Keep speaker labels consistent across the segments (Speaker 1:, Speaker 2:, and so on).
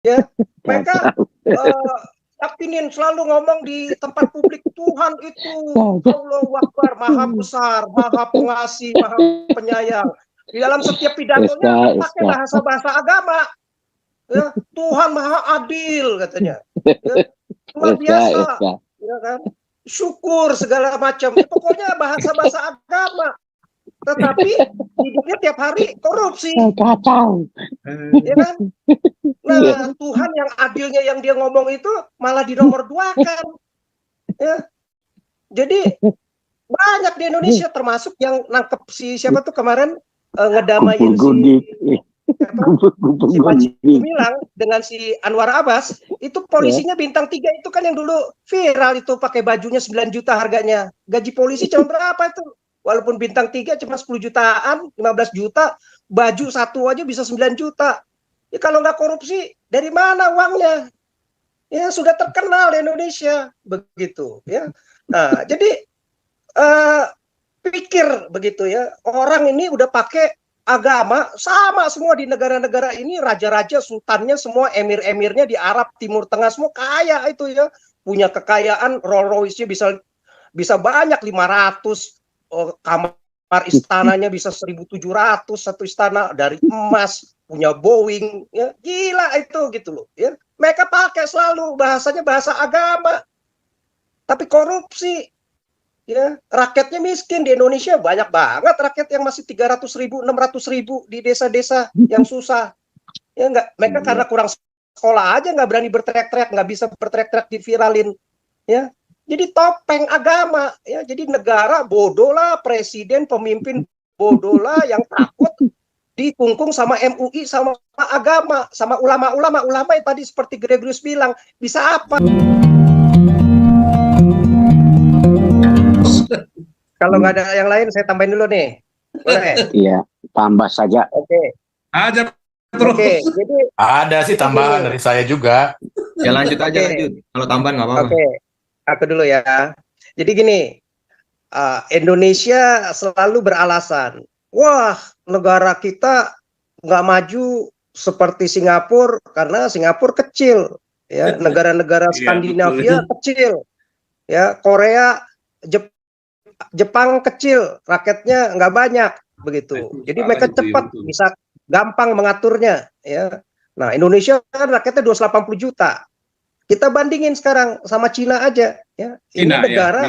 Speaker 1: Ya, mereka yakinin selalu ngomong di tempat publik, Tuhan itu Allahu Akbar, maha besar, maha pengasih, maha penyayang. Di dalam setiap pidatonya pakai bahasa-bahasa agama. Ya, Tuhan maha adil katanya. Ya, luar biasa. Ya kan? Syukur segala macam. Ya, pokoknya bahasa-bahasa agama. Tetapi hidupnya tiap hari korupsi.
Speaker 2: Kacau.
Speaker 1: Ya kan? Nah, Tuhan yang adilnya yang dia ngomong itu malah dinomor duakan. Ya. Jadi banyak di Indonesia, termasuk yang nangkep si siapa tuh kemarin ngedamain si Panji Gumilang dengan si Anwar Abbas, itu polisinya bintang 3 itu kan yang dulu viral itu pakai bajunya 9 juta harganya. Gaji polisi cuma berapa itu? Walaupun bintang 3 cuma 10 jutaan, 15 juta, baju satu aja bisa 9 juta. Ya kalau nggak korupsi, dari mana uangnya? Ya sudah terkenal di Indonesia begitu ya. Nah, jadi pikir begitu ya, orang ini udah pakai agama sama semua di negara-negara ini, raja-raja, sultannya semua, emir-emirnya di Arab Timur Tengah semua kaya itu ya, punya kekayaan, Rolls Royce-nya bisa banyak 500, kamar istananya bisa 1.700 satu istana dari emas, punya Boeing ya, gila itu gitu loh ya. Mereka pakai selalu bahasanya bahasa agama, tapi korupsi. Ya, rakyatnya miskin di Indonesia banyak banget rakyat yang masih 300.000, 600.000 di desa-desa yang susah. Ya enggak, mereka karena kurang sekolah aja nggak berani berteriak-teriak, nggak bisa berteriak-teriak diviralin. Ya, jadi topeng agama. Ya, jadi negara bodoh lah, presiden, pemimpin bodoh lah yang takut dikungkung sama MUI, sama agama, sama ulama-ulama. Ulama yang tadi seperti Gregorius bilang, bisa apa? Kalau nggak ada yang lain, saya tambahin dulu nih. Boleh?
Speaker 2: Iya, tambah saja.
Speaker 1: Oke.
Speaker 3: Aja terus.
Speaker 1: Oke, jadi
Speaker 4: ada sih tambahan dari saya juga.
Speaker 5: Ya lanjut aja, lanjut. Kalau tambahan nggak apa-apa.
Speaker 1: Oke, aku dulu ya. Jadi gini, Indonesia selalu beralasan, wah negara kita nggak maju seperti Singapura karena Singapura kecil, ya. Negara-negara Skandinavia kecil, ya. Korea, Jepang kecil, rakyatnya nggak banyak begitu. Jadi mereka cepat bisa gampang mengaturnya, ya. Nah, Indonesia kan rakyatnya 280 juta. Kita bandingin sekarang sama Cina aja, ya. Ini
Speaker 3: Cina,
Speaker 1: negara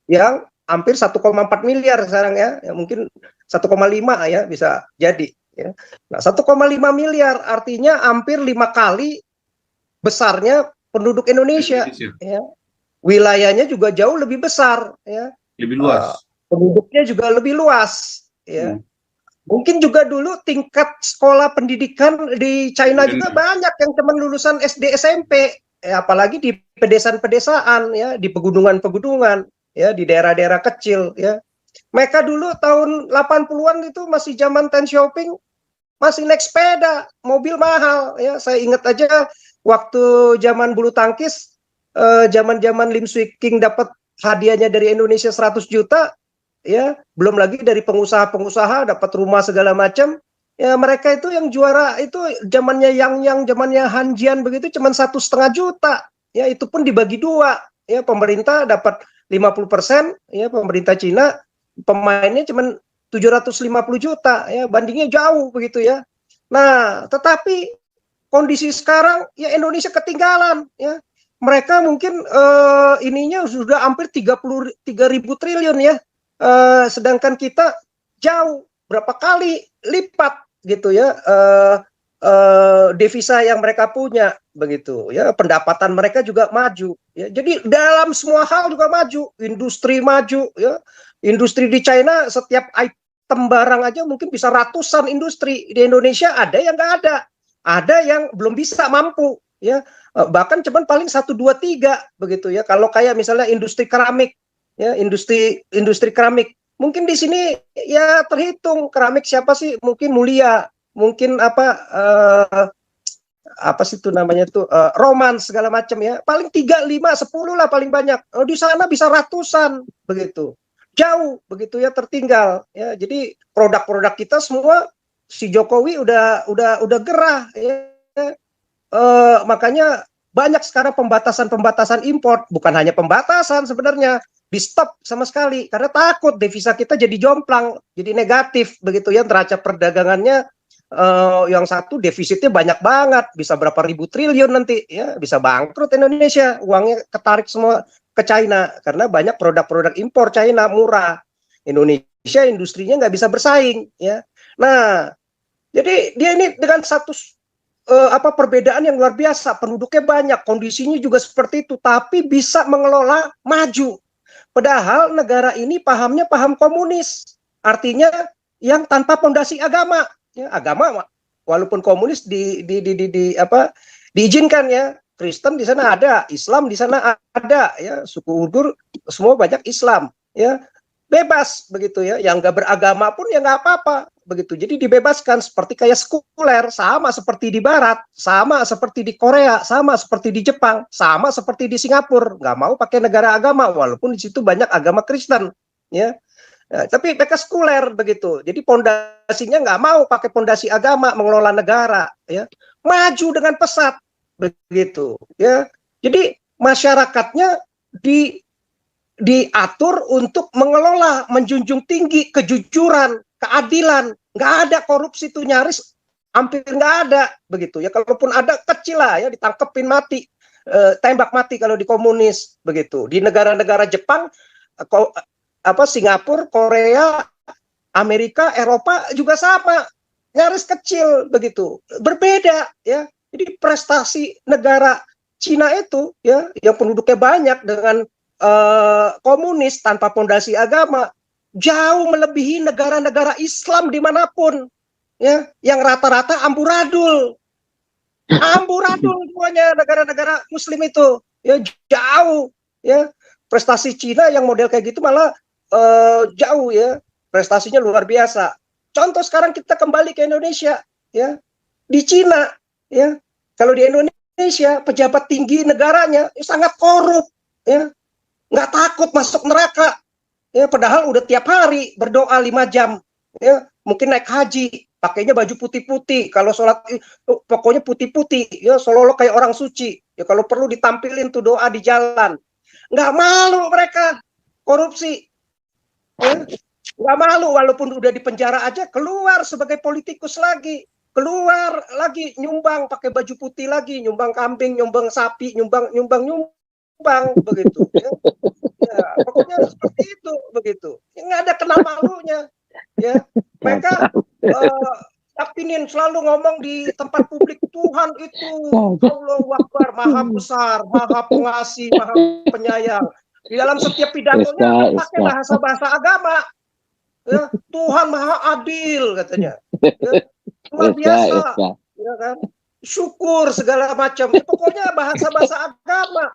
Speaker 1: yang hampir 1,4 miliar sekarang ya, mungkin 1,5 ya bisa jadi, ya. Nah, 1,5 miliar artinya hampir 5 kali besarnya penduduk Indonesia. Ya. Wilayahnya juga jauh lebih besar, ya.
Speaker 3: Lebih luas.
Speaker 1: Penduduknya juga lebih luas, ya. Mungkin juga dulu tingkat sekolah pendidikan di China juga banyak yang cuma lulusan SD SMP, ya, apalagi di pedesaan-pedesaan, ya, di pegunungan-pegunungan, ya, di daerah-daerah kecil, ya. Mereka dulu tahun 80-an itu masih zaman Ten Shopping, masih naik sepeda, mobil mahal, ya. Saya ingat aja waktu zaman bulu tangkis, zaman-zaman Lim Swee King dapat hadiahnya dari Indonesia 100 juta, ya, belum lagi dari pengusaha-pengusaha dapat rumah segala macam, ya. Mereka itu yang juara itu zamannya yang zamannya Han Jian begitu cuma 1,5 juta, ya, itu pun dibagi dua, ya, pemerintah dapat 50%, ya, pemerintah Cina, pemainnya cuma 750 juta, ya, bandingnya jauh begitu, ya. Nah, tetapi kondisi sekarang ya Indonesia ketinggalan, ya. Mereka mungkin ininya sudah hampir 33.000 triliun, ya. Sedangkan kita jauh berapa kali lipat gitu, ya, devisa yang mereka punya begitu, ya. Pendapatan mereka juga maju, ya. Jadi dalam semua hal juga maju, industri maju, ya. Industri di China setiap item barang aja mungkin bisa ratusan industri. Di Indonesia ada yang nggak ada yang belum bisa mampu, ya. Bahkan cuman paling 1, 2, 3 begitu, ya. Kalau kayak misalnya industri keramik, ya, industri keramik mungkin di sini ya terhitung keramik siapa sih, mungkin Mulia, mungkin apa sih itu namanya tuh, Roman segala macam, ya, paling 3, 5, 10 lah paling banyak. Di sana bisa ratusan begitu, jauh begitu, ya, tertinggal, ya. Jadi produk-produk kita semua si Jokowi udah gerah, ya. makanya banyak sekarang pembatasan impor, bukan hanya pembatasan sebenarnya, di stop sama sekali karena takut devisa kita jadi jomplang, jadi negatif begitu ya, neraca perdagangannya yang satu defisitnya banyak banget, bisa berapa ribu triliun nanti ya, bisa bangkrut Indonesia, uangnya ketarik semua ke China karena banyak produk-produk impor China murah. Indonesia industrinya nggak bisa bersaing ya. Nah, jadi dia ini dengan satu perbedaan yang luar biasa, penduduknya banyak, kondisinya juga seperti itu, tapi bisa mengelola maju. Padahal negara ini pahamnya paham komunis, artinya yang tanpa pondasi agama. Ya, agama walaupun komunis diizinkan ya, Kristen di sana ada, Islam di sana ada ya, suku Uighur semua banyak Islam ya, bebas begitu ya, yang nggak beragama pun ya nggak apa-apa begitu, jadi dibebaskan seperti kayak sekuler, sama seperti di Barat, sama seperti di Korea, sama seperti di Jepang, sama seperti di Singapura, nggak mau pakai negara agama walaupun di situ banyak agama Kristen ya. Nah, tapi mereka sekuler begitu, jadi pondasinya nggak mau pakai pondasi agama mengelola negara ya, maju dengan pesat begitu ya. Jadi masyarakatnya diatur untuk mengelola, menjunjung tinggi kejujuran, keadilan, nggak ada korupsi itu, nyaris hampir nggak ada begitu ya, kalaupun ada kecil lah ya, ditangkepin mati, tembak mati kalau di komunis begitu. Di negara-negara Jepang, Singapura, Korea, Amerika, Eropa juga sama, nyaris kecil begitu. Berbeda ya. Jadi prestasi negara Cina itu ya, yang penduduknya banyak dengan komunis tanpa pondasi agama, jauh melebihi negara-negara Islam dimanapun ya, yang rata-rata amburadul semuanya negara-negara Muslim itu ya, jauh ya. Prestasi Cina yang model kayak gitu malah jauh ya, prestasinya luar biasa. Contoh sekarang kita kembali ke Indonesia ya, di Cina ya, kalau di Indonesia pejabat tinggi negaranya sangat korup ya, nggak takut masuk neraka ya, padahal udah tiap hari berdoa 5 jam ya, mungkin naik haji pakainya baju putih-putih, kalau sholat pokoknya putih-putih ya, seolah-olah kayak orang suci ya, kalau perlu ditampilin tuh doa di jalan. Nggak malu mereka korupsi ya, nggak malu, walaupun udah di penjara aja keluar sebagai politikus lagi, keluar lagi nyumbang pakai baju putih lagi, nyumbang kambing, nyumbang sapi, nyumbang begitu ya. Ya, pokoknya seperti itu begitu, nggak ada kenal malunya ya. Mereka yakinin selalu ngomong di tempat publik, Tuhan itu Allahu Akbar, maha besar, maha pengasih, maha penyayang. Di dalam setiap pidatonya pakai bahasa agama ya, Tuhan maha adil katanya ya, luar biasa ya kan, syukur segala macam ya, pokoknya bahasa agama,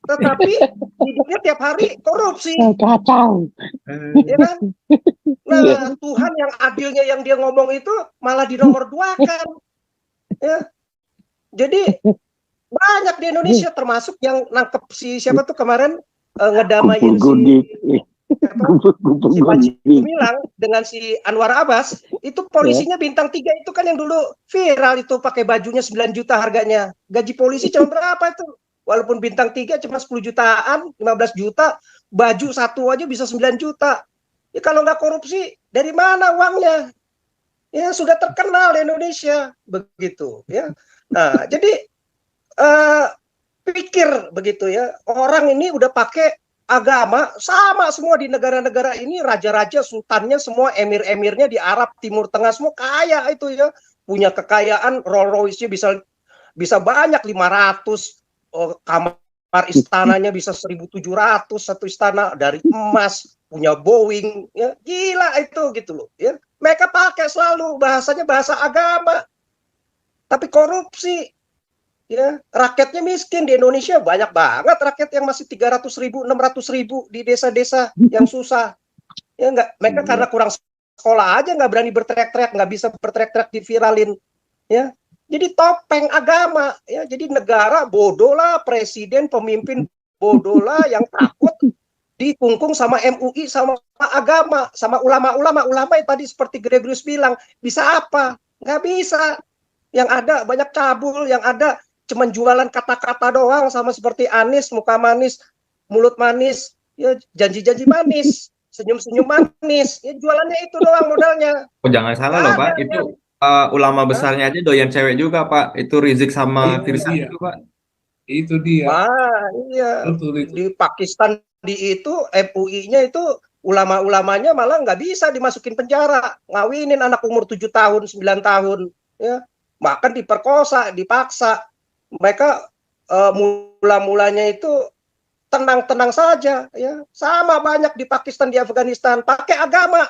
Speaker 1: tetapi hidupnya tiap hari korupsi ya kan. Nah, Tuhan yang adilnya yang dia ngomong itu malah dinomor-duakan ya. Jadi banyak di Indonesia, termasuk yang nangkep si siapa tuh kemarin, ngedamain si Panji Gumilang dengan si Anwar Abbas, itu polisinya bintang 3 itu kan yang dulu viral itu, pakai bajunya 9 juta harganya. Gaji polisi cuma berapa itu? Walaupun bintang 3 cuma 10 jutaan, 15 juta, baju satu aja bisa 9 juta. Ya, kalau nggak korupsi, dari mana uangnya? Ya, sudah terkenal di Indonesia begitu ya. Nah, jadi pikir begitu ya, orang ini udah pakai agama sama semua di negara-negara ini, raja-raja, sultannya semua, emir-emirnya di Arab Timur Tengah semua kaya itu ya, punya kekayaan, Rolls Royce-nya bisa banyak, 500, kamar istananya bisa 1.700 satu istana dari emas, punya Boeing ya, gila itu gitu loh ya. Mereka pakai selalu bahasanya bahasa agama, tapi korupsi ya. Rakyatnya miskin di Indonesia, banyak banget rakyat yang masih 300.000, 600.000 di desa-desa yang susah ya. Mereka karena kurang sekolah aja nggak berani berteriak-teriak, nggak bisa berteriak-teriak diviralin ya. Jadi topeng agama ya, jadi negara bodoh lah, presiden pemimpin bodoh lah, yang takut dikungkung sama MUI, sama agama, sama ulama yang tadi seperti Gregorius bilang, bisa apa? Nggak bisa. Yang ada banyak cabul, yang ada cuman jualan kata-kata doang, sama seperti Anies, muka manis, mulut manis, ya janji-janji manis, senyum-senyum manis, ya jualannya itu doang modalnya.
Speaker 5: Oh, jangan salah
Speaker 1: Nggak
Speaker 5: loh,
Speaker 1: ada
Speaker 5: Pak.
Speaker 1: yang,
Speaker 5: Itu ulama besarnya aja doyan cewek juga, Pak. Itu Rizik sama
Speaker 3: Itu
Speaker 5: Firsa
Speaker 3: dia.
Speaker 5: itu, Pak.
Speaker 3: Itu dia.
Speaker 1: iya,
Speaker 3: Betul itu.
Speaker 1: di Pakistan di itu MUI-nya itu ulama-ulamanya malah nggak bisa dimasukin penjara, ngawinin anak umur 7 tahun, 9 tahun, ya, bahkan diperkosa, dipaksa. Mereka mula-mulanya itu tenang-tenang saja, ya, sama banyak di Pakistan, di Afghanistan, pakai agama,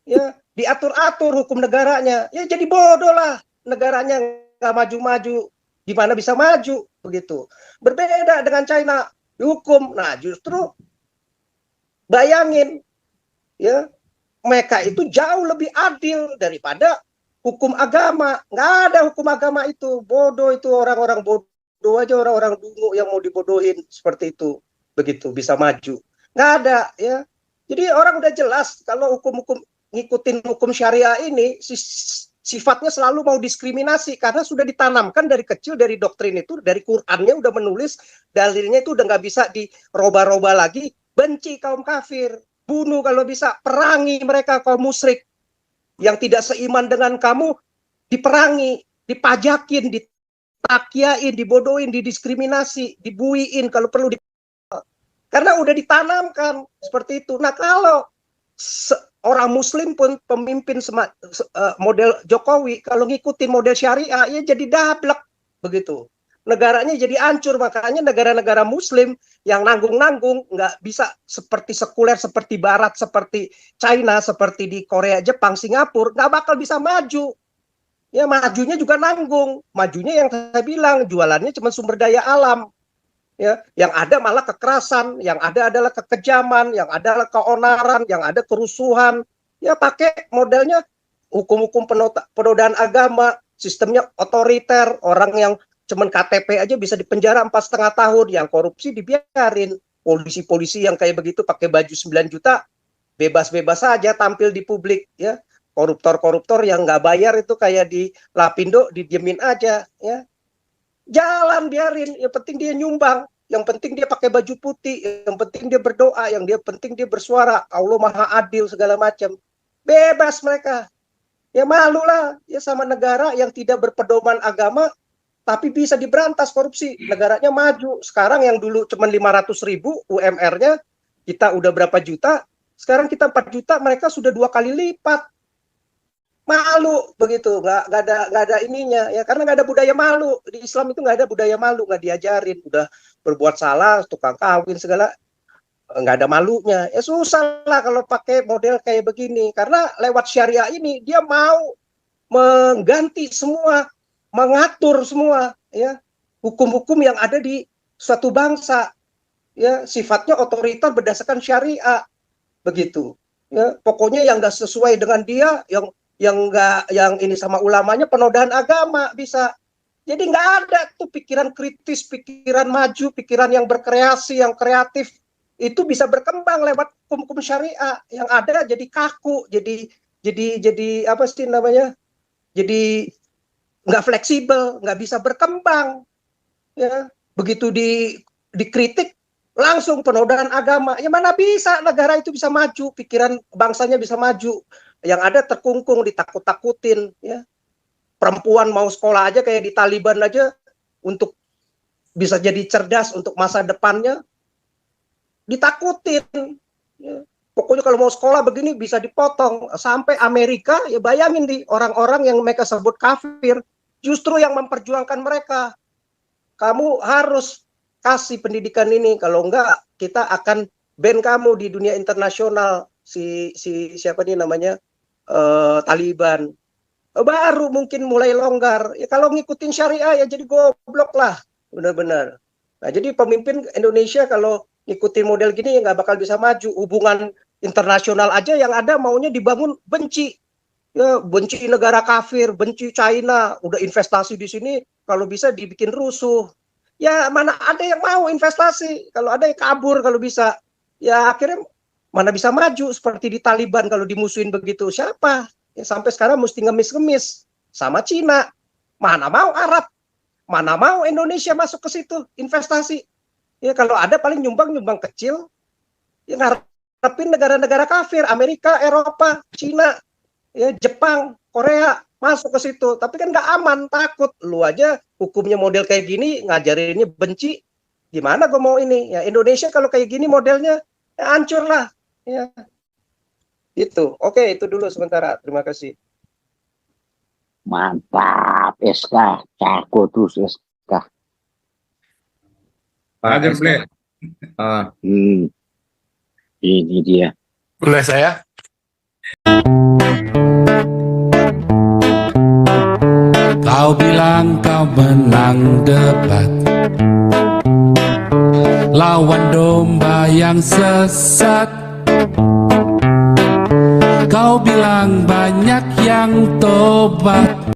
Speaker 1: ya, diatur-atur hukum negaranya, ya jadi bodoh lah negaranya, nggak maju-maju, gimana bisa maju begitu. Berbeda dengan China, hukum, nah justru bayangin, ya, mereka itu jauh lebih adil daripada hukum agama. Nggak ada hukum agama itu, bodoh itu, orang-orang bodoh aja, orang-orang dungu yang mau dibodohin seperti itu, begitu bisa maju. Nggak ada, ya. Jadi orang udah jelas kalau hukum-hukum ngikutin hukum syariah ini sifatnya selalu mau diskriminasi, karena sudah ditanamkan dari kecil, dari doktrin itu, dari Qurannya udah menulis, dalilnya itu udah nggak bisa diroba-roba lagi. Benci kaum kafir, bunuh kalau bisa, perangi mereka kaum musyrik yang tidak seiman dengan kamu, diperangi, dipajakin, ditakyain, dibodohin, didiskriminasi, dibuiin kalau perlu, karena udah ditanamkan seperti itu. Nah, kalau orang muslim pun pemimpin model Jokowi, kalau ngikutin model syariah, ya jadi dablek begitu. Negaranya jadi hancur. Makanya negara-negara muslim yang nanggung-nanggung, nggak bisa seperti sekuler, seperti barat, seperti China, seperti di Korea, Jepang, Singapura, nggak bakal bisa maju. Ya, majunya juga nanggung. Majunya yang saya bilang, jualannya cuma sumber daya alam. Ya, yang ada malah kekerasan, yang ada adalah kekejaman, yang ada adalah keonaran, yang ada kerusuhan. Ya, pakai modelnya hukum-hukum penodaan agama, sistemnya otoriter, orang yang cuman KTP aja bisa dipenjara 4,5 tahun, yang korupsi dibiarin, polisi-polisi yang kayak begitu pakai baju 9 juta, bebas-bebas saja tampil di publik, ya. Koruptor-koruptor yang nggak bayar itu kayak di Lapindo, didiemin aja, ya. Jalan biarin, yang penting dia nyumbang, yang penting dia pakai baju putih, yang penting dia berdoa, yang dia penting dia bersuara, Allah Maha Adil segala macam. Bebas mereka. Ya malu lah ya sama negara yang tidak berpedoman agama, tapi bisa diberantas korupsi. Negaranya maju. Sekarang yang dulu cuma 500.000 UMR-nya, kita udah berapa juta, sekarang kita 4 juta, mereka sudah 2 kali lipat. Malu begitu, nggak ada ininya, ya, karena nggak ada budaya malu. Di Islam itu nggak ada budaya malu, nggak diajarin. Udah berbuat salah, tukang kawin segala, nggak ada malunya. Ya susah lah kalau pakai model kayak begini, karena lewat syariah ini dia mau mengganti semua, mengatur semua, ya, hukum-hukum yang ada di suatu bangsa, ya, sifatnya otoriter berdasarkan syariah begitu, ya. Pokoknya yang nggak sesuai dengan dia, yang nggak, yang ini sama ulamanya, penodaan agama bisa. Jadi nggak ada tuh pikiran kritis, pikiran maju, pikiran yang berkreasi, yang kreatif, itu bisa berkembang lewat hukum-hukum syariah. Yang ada jadi kaku, jadi apa sih namanya, jadi nggak fleksibel, nggak bisa berkembang, ya. Begitu dikritik langsung penodaan agama, ya mana bisa negara itu bisa maju, pikiran bangsanya bisa maju. Yang ada terkungkung, ditakut-takutin, ya. Perempuan mau sekolah aja kayak di Taliban aja, untuk bisa jadi cerdas untuk masa depannya ditakutin, ya. Pokoknya kalau mau sekolah begini bisa dipotong. Sampai Amerika, ya bayangin di orang-orang yang mereka sebut kafir, justru yang memperjuangkan mereka. Kamu harus kasih pendidikan ini, kalau enggak kita akan ban kamu di dunia internasional. Si siapa nih namanya, Taliban. Baru mungkin mulai longgar. Ya kalau ngikutin syariah ya jadi goblok lah, benar-benar. Nah, jadi pemimpin Indonesia kalau ngikutin model gini ya nggak bakal bisa maju. Hubungan internasional aja yang ada maunya dibangun benci. Ya, benci negara kafir, benci China, udah investasi di sini kalau bisa dibikin rusuh. Ya mana ada yang mau investasi, kalau ada yang kabur kalau bisa. Ya akhirnya mana bisa maju seperti di Taliban kalau dimusuhin begitu. Siapa? Ya, sampai sekarang mesti ngemis-ngemis sama Cina. Mana mau Arab. mana mau Indonesia masuk ke situ investasi. Ya kalau ada paling nyumbang kecil. Ya ngarepin negara-negara kafir, Amerika, Eropa, Cina, ya Jepang, Korea masuk ke situ. Tapi kan nggak aman, takut. Lu aja hukumnya model kayak gini, ngajarinnya benci. Gimana gue mau ini? Ya Indonesia kalau kayak gini modelnya ya hancur lah. Ya. Itu. Oke, itu dulu sementara. Terima kasih.
Speaker 2: Mantap, SK. Cako terus SK.
Speaker 3: Hajar
Speaker 5: SK.
Speaker 3: Ble.
Speaker 2: Ini dia.
Speaker 4: Boleh saya?
Speaker 6: Kau bilang kau menang debat, lawan domba yang sesat. Kau bilang banyak yang tobat.